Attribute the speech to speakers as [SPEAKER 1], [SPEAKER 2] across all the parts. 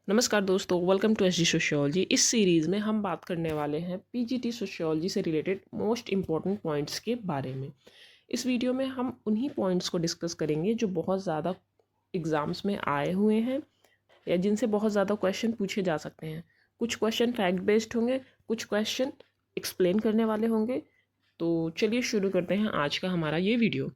[SPEAKER 1] नमस्कार दोस्तों, welcome to SG sociology. इस सीरीज़ में हम बात करने वाले हैं पीजीटी सोशियोलॉजी से रिलेटेड मोस्ट इम्पॉर्टेंट पॉइंट्स के बारे में। इस वीडियो में हम उन्हीं पॉइंट्स को डिस्कस करेंगे जो बहुत ज़्यादा एग्ज़ाम्स में आए हुए हैं या जिनसे बहुत ज़्यादा क्वेश्चन पूछे जा सकते हैं। कुछ क्वेश्चन फैक्ट बेस्ड होंगे, कुछ क्वेश्चन एक्सप्लेन करने वाले होंगे। तो चलिए शुरू करते हैं आज का हमारा ये वीडियो।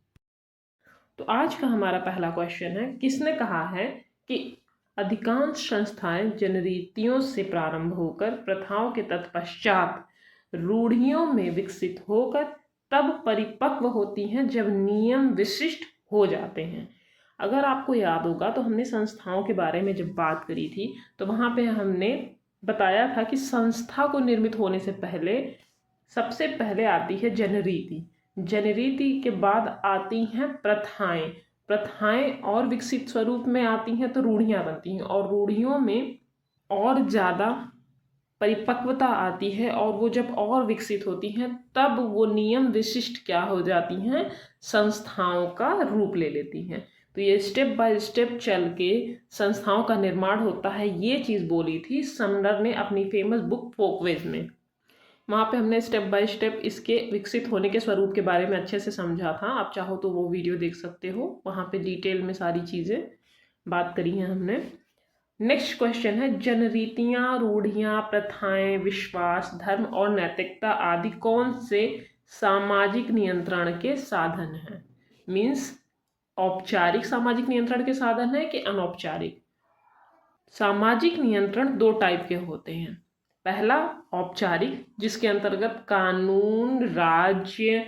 [SPEAKER 1] तो आज का हमारा पहला क्वेश्चन है, किसने कहा है कि अधिकांश संस्थाएं जनरीतियों से प्रारंभ होकर प्रथाओं के तत्पश्चात रूढ़ियों में विकसित होकर तब परिपक्व होती हैं जब नियम विशिष्ट हो जाते हैं। अगर आपको याद होगा तो हमने संस्थाओं के बारे में जब बात करी थी तो वहाँ पे हमने बताया था कि संस्था को निर्मित होने से पहले सबसे पहले आती है जनरीति। जनरीति के बाद आती हैं प्रथाएं। प्रथाएं और विकसित स्वरूप में आती हैं तो रूढ़ियाँ बनती हैं और रूढ़ियों में और ज़्यादा परिपक्वता आती है और वो जब और विकसित होती हैं तब वो नियम विशिष्ट क्या हो जाती हैं, संस्थाओं का रूप ले लेती हैं। तो ये स्टेप बाय स्टेप चल के संस्थाओं का निर्माण होता है। ये चीज़ बोली थी समनर ने अपनी फेमस बुक फोकवेज में। वहाँ पे हमने स्टेप बाय स्टेप इसके विकसित होने के स्वरूप के बारे में अच्छे से समझा था। आप चाहो तो वो वीडियो देख सकते हो, वहाँ पे डिटेल में सारी चीज़ें बात करी हैं हमने। नेक्स्ट क्वेश्चन है, जनरीतियाँ, रूढ़ियाँ, प्रथाएं, विश्वास, धर्म और नैतिकता आदि कौन से सामाजिक नियंत्रण के साधन हैं? मीन्स औपचारिक सामाजिक नियंत्रण के साधन है कि अनौपचारिक? सामाजिक नियंत्रण दो टाइप के होते हैं। पहला औपचारिक, जिसके अंतर्गत कानून, राज्य,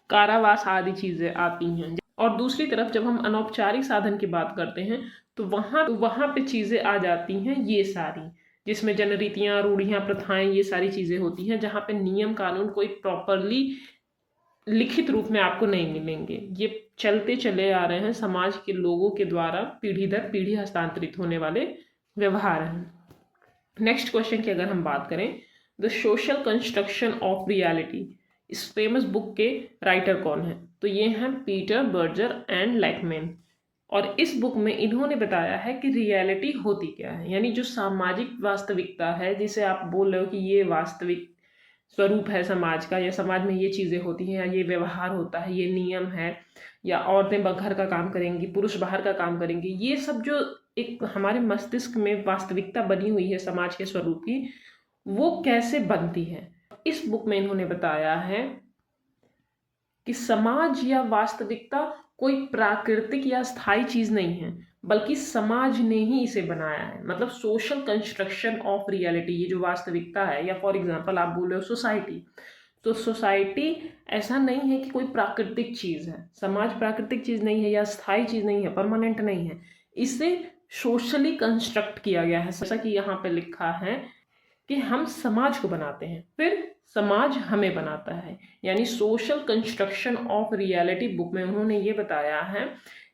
[SPEAKER 1] कारावास आदि चीजें आती हैं। और दूसरी तरफ जब हम अनौपचारिक साधन की बात करते हैं तो वहाँ पे चीजें आ जाती हैं ये सारी, जिसमें जनरीतियाँ, रूढ़ियाँ, प्रथाएं, ये सारी चीजें होती हैं जहाँ पे नियम कानून कोई प्रॉपरली लिखित रूप में आपको नहीं मिलेंगे। ये चलते चले आ रहे हैं समाज के लोगों के द्वारा पीढ़ी दर पीढ़ी हस्तांतरित होने वाले व्यवहार हैं। नेक्स्ट क्वेश्चन की अगर हम बात करें, the social construction of reality, इस फेमस बुक के राइटर कौन है? तो ये हैं पीटर बर्जर एंड लैकमैन। और इस बुक में इन्होंने बताया है कि रियलिटी होती क्या है, यानी जो सामाजिक वास्तविकता है, जिसे आप बोल रहे हो कि ये वास्तविक स्वरूप है समाज का, या समाज में ये चीज़ें होती हैं, या ये व्यवहार होता है, ये नियम है, या औरतें घर का काम करेंगी, पुरुष बाहर का काम करेंगे, ये सब जो एक हमारे मस्तिष्क में वास्तविकता बनी हुई है समाज के स्वरूप की, वो कैसे बनती है? इस बुक में इन्होंने बताया है कि समाज या वास्तविकता कोई प्राकृतिक या स्थायी चीज नहीं है, बल्कि समाज ने ही इसे बनाया है। मतलब सोशल कंस्ट्रक्शन ऑफ रियलिटी, ये जो वास्तविकता है, या फॉर एग्जांपल आप बोल रहे हो सोसाइटी, तो सोसाइटी ऐसा नहीं है कि कोई प्राकृतिक चीज है। समाज प्राकृतिक चीज नहीं है या स्थायी चीज नहीं है, परमानेंट नहीं है। इसे सोशली कंस्ट्रक्ट किया गया है, जैसा कि यहाँ पे लिखा है कि हम समाज को बनाते हैं, फिर समाज हमें बनाता है। यानी social construction of reality book में उन्होंने ये बताया है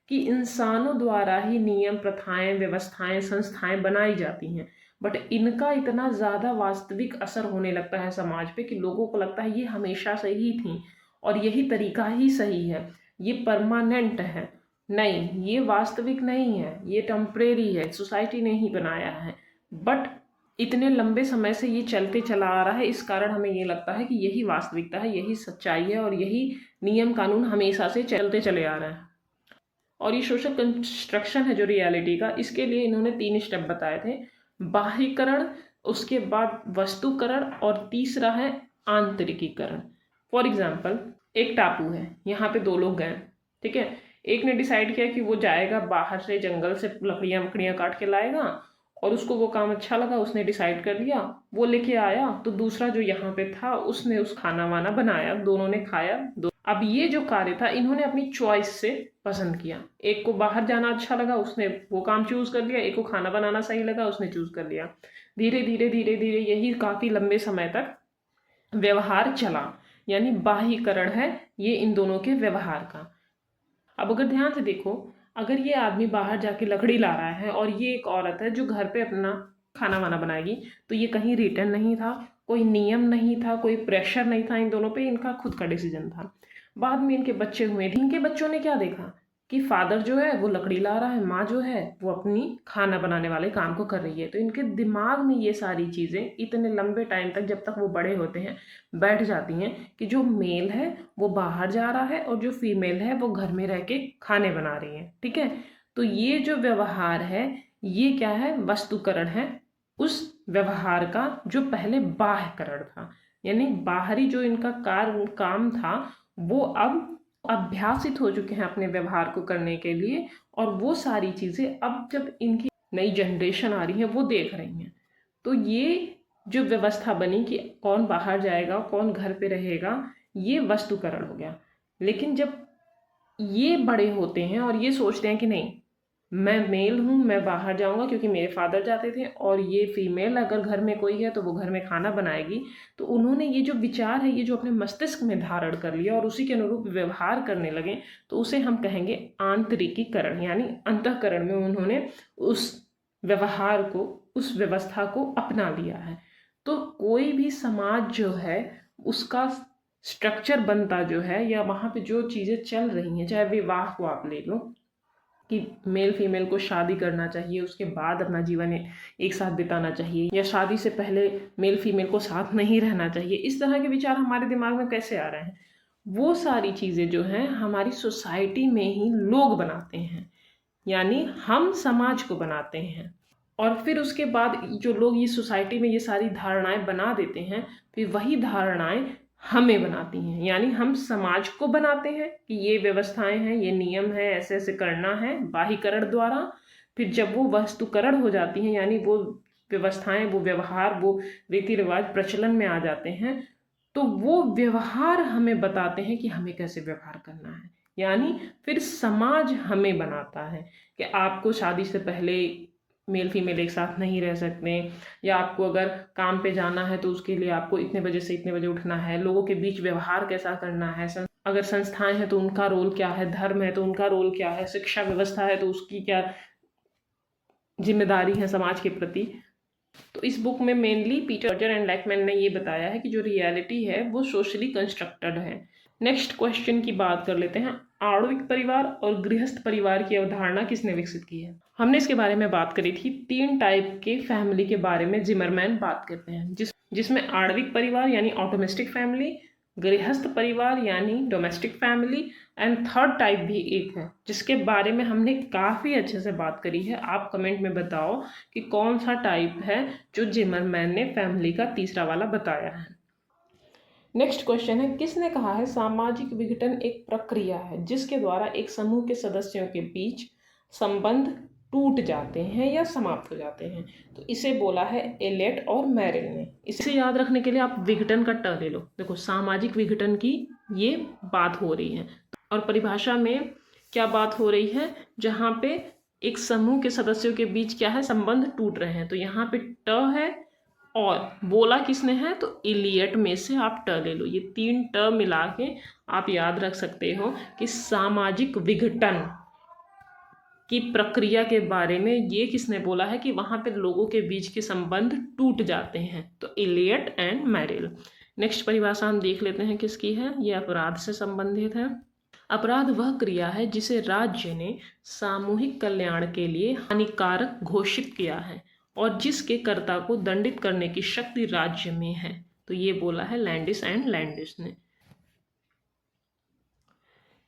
[SPEAKER 1] कि इंसानों द्वारा ही नियम, प्रथाएं, व्यवस्थाएं, संस्थाएं बनाई जाती हैं, बट इनका इतना ज़्यादा वास्तविक असर होने लगता है समाज पे कि लोगों को लगता है ये हमेशा से ही थी और यही तरीका ही सही है, ये परमानेंट है। नहीं, ये वास्तविक नहीं है, ये टेम्परेरी है, सोसाइटी ने ही बनाया है। बट इतने लंबे समय से ये चलते चला आ रहा है, इस कारण हमें ये लगता है कि यही वास्तविकता है, यही सच्चाई है और यही नियम कानून हमेशा से चलते चले आ रहे हैं। और ये सोशल कंस्ट्रक्शन है जो रियलिटी का, इसके लिए इन्होंने 3 स्टेप बताए थे। बाह्यकरण, उसके बाद वस्तुकरण और तीसरा है आंतरिकीकरण। फॉर एग्जाम्पल, एक टापू है, यहाँ पे 2 लोग गए, ठीक है। एक ने डिसाइड किया कि वो जाएगा बाहर से, जंगल से लकड़ियाँ वकड़ियाँ काट के लाएगा, और उसको वो काम अच्छा लगा, उसने डिसाइड कर लिया, वो लेके आया। तो दूसरा जो यहाँ पे था उसने उस खाना वाना बनाया, दोनों ने खाया। अब ये जो कार्य था इन्होंने अपनी चॉइस से पसंद किया। एक को बाहर जाना अच्छा लगा, उसने वो काम चूज कर लिया, एक को खाना बनाना सही लगा, उसने चूज कर लिया। धीरे धीरे धीरे धीरे यही काफी लंबे समय तक व्यवहार चला, यानी बाह्यकरण है ये इन दोनों के व्यवहार का। अब अगर ध्यान से देखो, अगर ये आदमी बाहर जाके लकड़ी ला रहा है और ये एक औरत है जो घर पे अपना खाना वाना बनाएगी, तो ये कहीं रिटर्न नहीं था, कोई नियम नहीं था, कोई प्रेशर नहीं था इन दोनों पे, इनका खुद का डिसीजन था। बाद में इनके बच्चे हुए, इनके बच्चों ने क्या देखा कि फादर जो है वो लकड़ी ला रहा है, माँ जो है वो अपनी खाना बनाने वाले काम को कर रही है। तो इनके दिमाग में ये सारी चीज़ें इतने लंबे टाइम तक, जब तक वो बड़े होते हैं, बैठ जाती हैं कि जो मेल है वो बाहर जा रहा है और जो फीमेल है वो घर में रह के खाने बना रही है। ठीक है, तो ये जो व्यवहार है ये क्या है, वस्तुकरण है उस व्यवहार का जो पहले बाह्यकरण था। यानी बाहरी जो इनका काम था वो अब अभ्यासित हो चुके हैं अपने व्यवहार को करने के लिए, और वो सारी चीज़ें अब जब इनकी नई जनरेशन आ रही है वो देख रही हैं। तो ये जो व्यवस्था बनी कि कौन बाहर जाएगा कौन घर पे रहेगा, ये वस्तुकरण हो गया। लेकिन जब ये बड़े होते हैं और ये सोचते हैं कि नहीं, मैं मेल हूँ, मैं बाहर जाऊँगा क्योंकि मेरे फादर जाते थे, और ये फीमेल अगर घर में कोई है तो वो घर में खाना बनाएगी, तो उन्होंने ये जो विचार है ये जो अपने मस्तिष्क में धारण कर लिया और उसी के अनुरूप व्यवहार करने लगे, तो उसे हम कहेंगे आंतरिकीकरण। यानी अंतःकरण में उन्होंने उस व्यवहार को, उस व्यवस्था को अपना लिया है। तो कोई भी समाज जो है उसका स्ट्रक्चर बनता जो है, या वहाँ पे जो चीज़ें चल रही हैं, चाहे विवाह को आप ले लो कि मेल फीमेल को शादी करना चाहिए, उसके बाद अपना जीवन एक साथ बिताना चाहिए, या शादी से पहले मेल फीमेल को साथ नहीं रहना चाहिए, इस तरह के विचार हमारे दिमाग में कैसे आ रहे हैं? वो सारी चीज़ें जो हैं हमारी सोसाइटी में ही लोग बनाते हैं, यानी हम समाज को बनाते हैं। और फिर उसके बाद जो लोग ये सोसाइटी में ये सारी धारणाएं बना देते हैं, फिर वही धारणाएं हमें बनाती हैं। यानी हम समाज को बनाते हैं कि ये व्यवस्थाएं हैं, ये नियम है, ऐसे ऐसे करना है बाह्यकरण द्वारा। फिर जब वो वस्तुकरण हो जाती हैं, यानी वो व्यवस्थाएं, वो व्यवहार, वो रीति रिवाज प्रचलन में आ जाते हैं, तो वो व्यवहार हमें बताते हैं कि हमें कैसे व्यवहार करना है। यानी फिर समाज हमें बनाता है कि आपको शादी से पहले मेल फीमेल एक साथ नहीं रह सकते, या आपको अगर काम पे जाना है तो उसके लिए आपको इतने बजे से इतने बजे उठना है, लोगों के बीच व्यवहार कैसा करना है, अगर संस्थाएं हैं तो उनका रोल क्या है, धर्म है तो उनका रोल क्या है, शिक्षा व्यवस्था है तो उसकी क्या जिम्मेदारी है समाज के प्रति। तो इस बुक में मेनली पीटर एंड लैकमैन ने ये बताया है कि जो रियलिटी है वो सोशली कंस्ट्रक्टेड है। नेक्स्ट क्वेश्चन की बात कर लेते हैं, आणविक परिवार और गृहस्थ परिवार की अवधारणा किसने विकसित की है? हमने इसके बारे में बात करी थी। 3 टाइप के फैमिली के बारे में जिमरमैन बात करते हैं, जिसमें आणविक परिवार यानी ऑटोमेस्टिक फैमिली, गृहस्थ परिवार यानी domestic family, and third type भी एक है जिसके बारे में हमने काफ़ी अच्छे से बात करी है। आप कमेंट में बताओ कि कौन सा टाइप है जो जिमरमैन ने फैमिली का तीसरा वाला बताया है। नेक्स्ट क्वेश्चन है, किसने कहा है सामाजिक विघटन एक प्रक्रिया है जिसके द्वारा एक समूह के सदस्यों के बीच संबंध टूट जाते हैं या समाप्त हो जाते हैं? तो इसे बोला है एलियट और मैरिल ने। इसे याद रखने के लिए आप विघटन का ट ले लो। देखो, सामाजिक विघटन की ये बात हो रही है, और परिभाषा में क्या बात हो रही है, जहाँ पे एक समूह के सदस्यों के बीच क्या है, संबंध टूट रहे हैं। तो यहाँ पे ट है, और बोला किसने है, तो इलियट में से आप ट ले लो। ये 3 ट मिला के आप याद रख सकते हो कि सामाजिक विघटन की प्रक्रिया के बारे में ये किसने बोला है कि वहाँ पे लोगों के बीच के संबंध टूट जाते हैं, तो इलियट एंड मैरिल। नेक्स्ट परिभाषा हम देख लेते हैं किसकी है, ये अपराध से संबंधित है। अपराध वह क्रिया है जिसे राज्य ने सामूहिक कल्याण के लिए हानिकारक घोषित किया है और जिसके कर्ता को दंडित करने की शक्ति राज्य में है। तो ये बोला है लैंडिस एंड लैंडिस ने।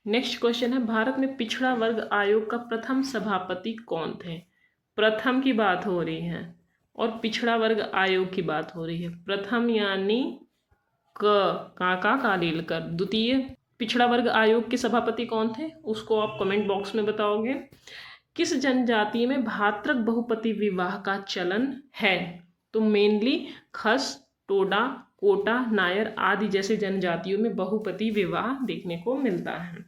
[SPEAKER 1] नेक्स्ट क्वेश्चन है, भारत में पिछड़ा वर्ग आयोग का प्रथम सभापति कौन थे? प्रथम की बात हो रही है और पिछड़ा वर्ग आयोग की बात हो रही है। प्रथम यानी काका कालीलकर। द्वितीय पिछड़ा वर्ग आयोग के सभापति कौन थे, उसको आप कमेंट बॉक्स में बताओगे। किस जनजाति में भातृक बहुपति विवाह का चलन है? तो मेनली खस, टोडा, कोटा, नायर आदि जैसे जनजातियों में बहुपति विवाह देखने को मिलता है।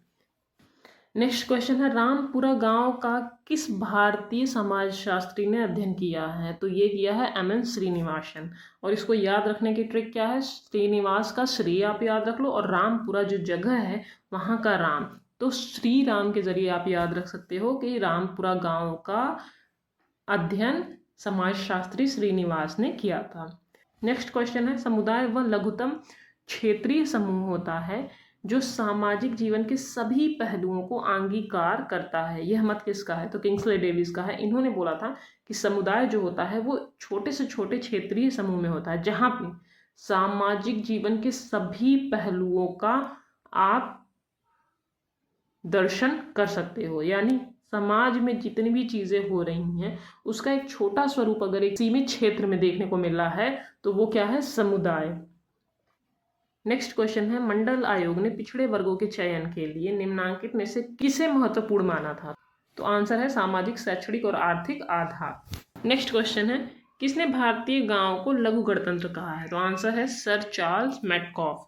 [SPEAKER 1] नेक्स्ट क्वेश्चन है, रामपुरा गांव का किस भारतीय समाजशास्त्री ने अध्ययन किया है? तो ये किया है एम.एन. श्रीनिवासन। और इसको याद रखने की ट्रिक क्या है, श्रीनिवास का श्री आप याद रख लो, और रामपुरा जो जगह है वहाँ का राम, तो श्री राम के जरिए आप याद रख सकते हो कि रामपुरा गांव का अध्ययन समाजशास्त्री श्रीनिवास ने किया था। नेक्स्ट क्वेश्चन है, समुदाय व लघुतम क्षेत्रीय समूह होता है जो सामाजिक जीवन के सभी पहलुओं को अंगीकार करता है। यह मत किसका है? तो किंग्सले डेविस का है। इन्होंने बोला था कि समुदाय जो होता है वो छोटे से छोटे क्षेत्रीय समूह में होता है, जहाँ पे सामाजिक जीवन के सभी पहलुओं का आप दर्शन कर सकते हो। यानी समाज में जितनी भी चीजें हो रही हैं उसका एक छोटा स्वरूप अगर एक सीमित क्षेत्र में देखने को मिल रहा है तो वो क्या है? समुदाय। नेक्स्ट क्वेश्चन है, मंडल आयोग ने पिछड़े वर्गों के चयन के लिए निम्नांकित में से किसे महत्वपूर्ण माना था? तो आंसर है सामाजिक, शैक्षणिक और आर्थिक आधार। नेक्स्ट क्वेश्चन है, किसने भारतीय गांव को लघु गणतंत्र कहा है? तो आंसर है sir Charles Metcalfe.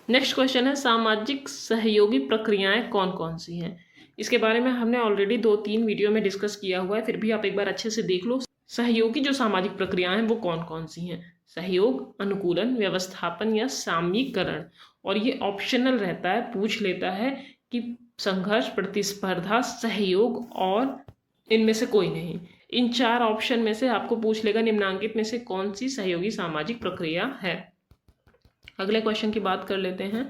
[SPEAKER 1] Next question है, सामाजिक सहयोगी प्रक्रियाएं कौन कौन सी हैं? इसके बारे में हमने ऑलरेडी 2-3 वीडियो में डिस्कस किया हुआ है, फिर भी आप एक बार अच्छे से देख लो। सहयोगी जो सामाजिक प्रक्रियाएं हैं वो कौन कौन सी हैं? सहयोग, अनुकूलन, व्यवस्थापन या साम्यीकरण। और ये ऑप्शनल रहता है, पूछ लेता है कि संघर्ष, प्रतिस्पर्धा, सहयोग और इनमें से कोई नहीं। इन 4 ऑप्शन में से आपको पूछ लेगा निम्नांकित में से कौन सी सहयोगी सामाजिक प्रक्रिया है। अगले क्वेश्चन की बात कर लेते हैं,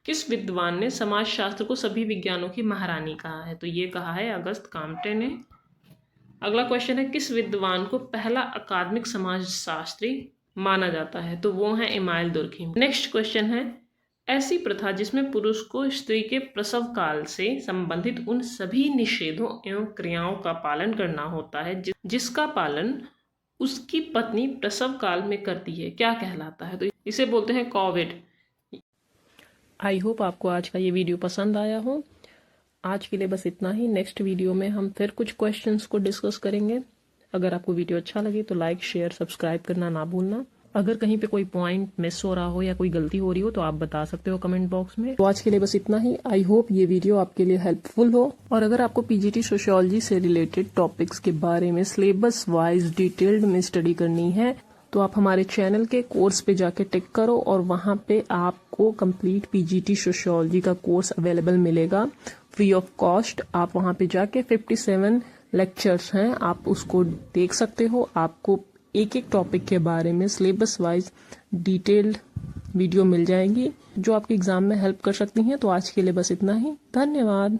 [SPEAKER 1] किस विद्वान ने समाजशास्त्र को सभी विज्ञानों की महारानी कहा है? तो ये कहा है अगस्त काम्टे ने। अगला क्वेश्चन है, किस विद्वान को पहला अकादमिक समाजशास्त्री माना जाता है? तो वो है इमाइल दुर्खीम। नेक्स्ट क्वेश्चन है, ऐसी प्रथा जिसमें पुरुष को स्त्री के प्रसव काल से संबंधित उन सभी निषेधों एवं क्रियाओं का पालन करना होता है जिसका पालन उसकी पत्नी प्रसव काल में करती है, क्या कहलाता है? तो इसे बोलते हैं कोविड। आई होप आपको आज का ये वीडियो पसंद आया हो। आज के लिए बस इतना ही। नेक्स्ट वीडियो में हम फिर कुछ क्वेश्चंस को डिस्कस करेंगे। अगर आपको वीडियो अच्छा लगे तो लाइक, शेयर, सब्सक्राइब करना ना भूलना। अगर कहीं पे कोई पॉइंट मिस हो रहा हो या कोई गलती हो रही हो तो आप बता सकते हो कमेंट बॉक्स में। तो आज के लिए बस इतना ही। आई होप ये वीडियो आपके लिए हेल्पफुल हो। और अगर आपको पीजीटी सोशियोलॉजी से रिलेटेड टॉपिक्स के बारे में सिलेबस वाइज डिटेल्ड में स्टडी करनी है तो आप हमारे चैनल के कोर्स पे जाके टिक करो और वहां पे आपको कंप्लीट पीजीटी सोशियोलॉजी का कोर्स अवेलेबल मिलेगा फ्री ऑफ कॉस्ट। आप वहां पे जाके 57 लेक्चर्स हैं, आप उसको देख सकते हो। आपको एक एक टॉपिक के बारे में सिलेबस वाइज डिटेल्ड वीडियो मिल जाएगी जो आपके एग्जाम में हेल्प कर सकती हैं। तो आज के लिए बस इतना ही। धन्यवाद।